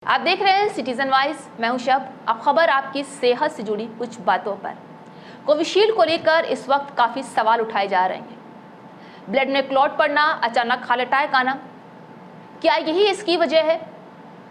आप देख रहे हैं सिटीजन वाइज। मैं हूं शब। अब खबर आपकी सेहत से जुड़ी कुछ बातों पर। कोविशील्ड को लेकर इस वक्त काफी सवाल उठाए जा रहे हैं। ब्लड में क्लॉट पड़ना, अचानक हार्ट अटैक आना, क्या यही इसकी वजह है?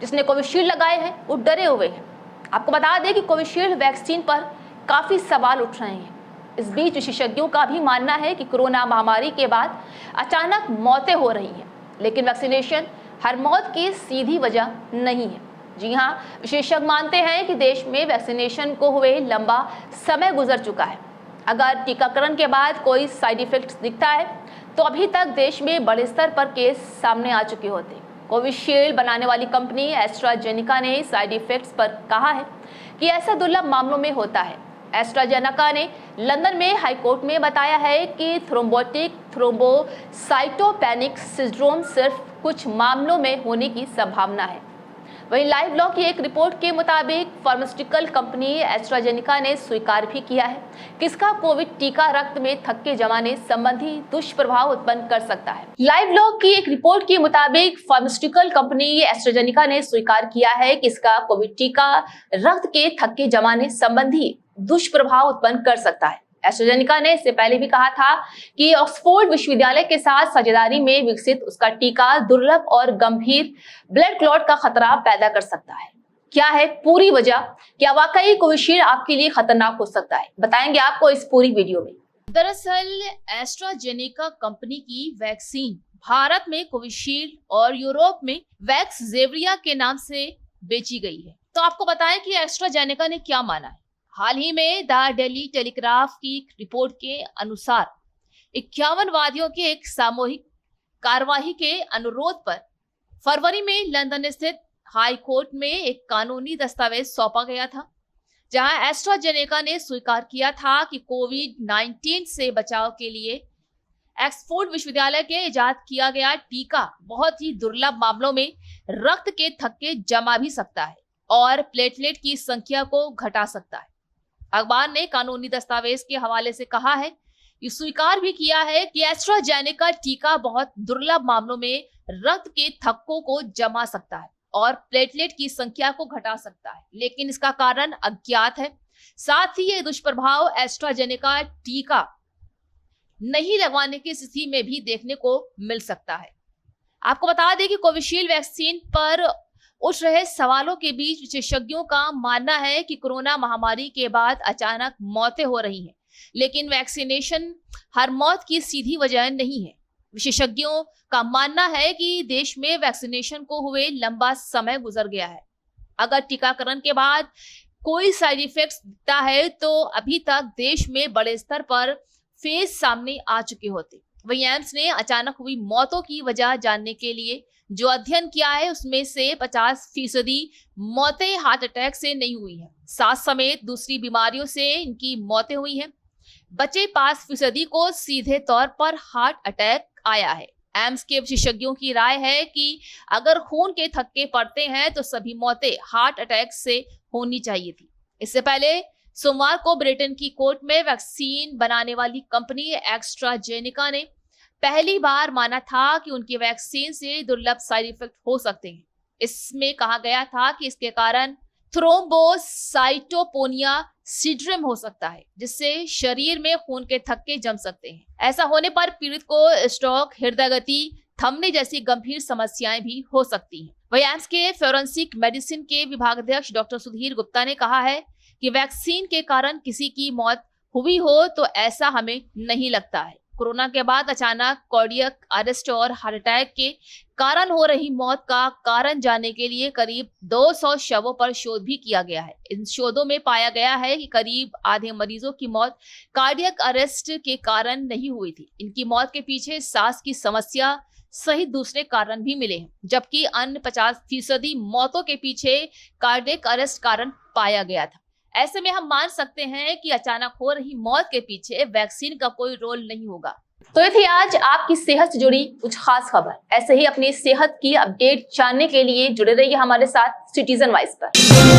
जिसने कोविशील्ड लगाए हैं वो डरे हुए हैं। आपको बता दें कि कोविशील्ड वैक्सीन पर काफी सवाल उठ रहे हैं। इस बीच विशेषज्ञों का भी मानना है कि कोरोना महामारी के बाद अचानक मौतें हो रही हैं, लेकिन वैक्सीनेशन हर मौत की सीधी वजह नहीं है। जी हाँ, विशेषज्ञ मानते हैं कि देश में वैक्सीनेशन को हुए लंबा समय गुजर चुका है। अगर टीकाकरण के बाद कोई साइड इफेक्ट्स दिखता है तो अभी तक देश में बड़े स्तर पर केस सामने आ चुके होते। कोविशील्ड बनाने वाली कंपनी एस्ट्राजेनेका ने साइड इफेक्ट्स पर कहा है कि ऐसा दुर्लभ मामलों में होता है। एस्ट्राजेनेका ने लंदन में हाईकोर्ट में बताया है कि थ्रोम्बोटिक थ्रोम्बोसाइटोपेनिक सिंड्रोम सिर्फ कुछ मामलों में होने की संभावना है। वहीं लाइव लॉ की एक रिपोर्ट के मुताबिक फार्मास्यूटिकल कंपनी एस्ट्राजेनेका ने स्वीकार भी किया है कि इसका कोविड टीका रक्त में थक्के जमाने संबंधी दुष्प्रभाव उत्पन्न कर सकता है। लाइव लॉ की एक रिपोर्ट के मुताबिक फार्मास्यूटिकल कंपनी एस्ट्राजेनेका ने स्वीकार किया है कि इसका कोविड टीका रक्त के थक्के जमाने संबंधी दुष्प्रभाव उत्पन्न कर सकता है। एस्ट्राजेनेका ने इससे पहले भी कहा था कि ऑक्सफोर्ड विश्वविद्यालय के साथ साझेदारी में विकसित उसका टीका दुर्लभ और गंभीर ब्लड क्लॉट का खतरा पैदा कर सकता है। क्या है पूरी वजह? क्या वाकई कोविशील्ड आपके लिए खतरनाक हो सकता है? बताएंगे आपको इस पूरी वीडियो में। दरअसल एस्ट्राजेनेका कंपनी की वैक्सीन भारत में कोविशील्ड और यूरोप में वैक्सजेवियर के नाम से बेची गई है। तो आपको बताएं कि एस्ट्राजेनेका ने क्या माना है। हाल ही में द डेली टेलीग्राफ की रिपोर्ट के अनुसार 51 वादियों के एक सामूहिक कार्यवाही के अनुरोध पर फरवरी में लंदन स्थित हाई कोर्ट में एक कानूनी दस्तावेज सौंपा गया था, जहां एस्ट्राजेनेका ने स्वीकार किया था कि कोविड-19 से बचाव के लिए ऑक्सफोर्ड विश्वविद्यालय के इजाद किया गया टीका बहुत ही दुर्लभ मामलों में रक्त के थक्के जमा भी सकता है और प्लेटलेट की संख्या को घटा सकता है। अखबार ने कानूनी दस्तावेज के हवाले से कहा है कि स्वीकार भी किया है कि एस्ट्राजेनेका टीका बहुत दुर्लभ मामलों में रक्त के थक्कों को जमा सकता है और प्लेटलेट की संख्या को घटा सकता है, लेकिन इसका कारण अज्ञात है। साथ ही ये दुष्प्रभाव एस्ट्राजेनेका टीका नहीं लगवाने की स्थिति में भी देखने को मिल सकता है। आपको बता दें कि कोविशील्ड वैक्सीन पर उठ रहे सवालों के बीच विशेषज्ञों का मानना है कि कोरोना महामारी के बाद अचानक मौतें हो रही हैं, लेकिन वैक्सीनेशन हर मौत की सीधी वजह नहीं है। विशेषज्ञों का मानना है कि देश में वैक्सीनेशन को हुए लंबा समय गुजर गया है। अगर टीकाकरण के बाद कोई साइड इफेक्ट्स दिखता है तो अभी तक देश में बड़े स्तर पर फेस सामने आ चुके होते। वहीं एम्स ने अचानक हुई मौतों की वजह जानने के लिए जो अध्ययन किया है उसमें से 50% मौतें हार्ट अटैक से नहीं हुई हैं। सांस समेत दूसरी बीमारियों से इनकी मौतें हुई हैं। बचे 5% को सीधे तौर पर हार्ट अटैक आया है। एम्स के विशेषज्ञों की राय है कि अगर खून के थक्के पड़ते हैं तो सभी मौतें हार्ट अटैक से होनी चाहिए थी। इससे पहले सोमवार को ब्रिटेन की कोर्ट में वैक्सीन बनाने वाली कंपनी एस्ट्राजेनेका ने पहली बार माना था कि उनकी वैक्सीन से दुर्लभ साइड इफेक्ट हो सकते हैं। इसमें कहा गया था कि इसके कारण थ्रोम्बोसाइटोपेनिया सिंड्रोम हो सकता है, जिससे शरीर में खून के थक्के जम सकते हैं। ऐसा होने पर पीड़ित को स्ट्रोक, हृदय गति थमने जैसी गंभीर समस्याएं भी हो सकती हैं। वहीं एम्स के फोरेंसिक मेडिसिन के विभागाध्यक्ष डॉक्टर सुधीर गुप्ता ने कहा है कि वैक्सीन के कारण किसी की मौत हुई हो तो ऐसा हमें नहीं लगता है। कोरोना के बाद अचानक कार्डियक अरेस्ट और हार्ट अटैक के कारण हो रही मौत का कारण जानने के लिए करीब 200 शवों पर शोध भी किया गया है। इन शोधों में पाया गया है कि करीब आधे मरीजों की मौत कार्डियक अरेस्ट के कारण नहीं हुई थी। इनकी मौत के पीछे सांस की समस्या सहित दूसरे कारण भी मिले हैं, जबकि अन्य 50% मौतों के पीछे कार्डियक अरेस्ट कारण पाया गया था। ऐसे में हम मान सकते हैं कि अचानक हो रही मौत के पीछे वैक्सीन का कोई रोल नहीं होगा। तो ये थी आज आपकी सेहत से जुड़ी कुछ खास खबर। ऐसे ही अपनी सेहत की अपडेट जानने के लिए जुड़े रहिए हमारे साथ सिटीजन वाइज पर।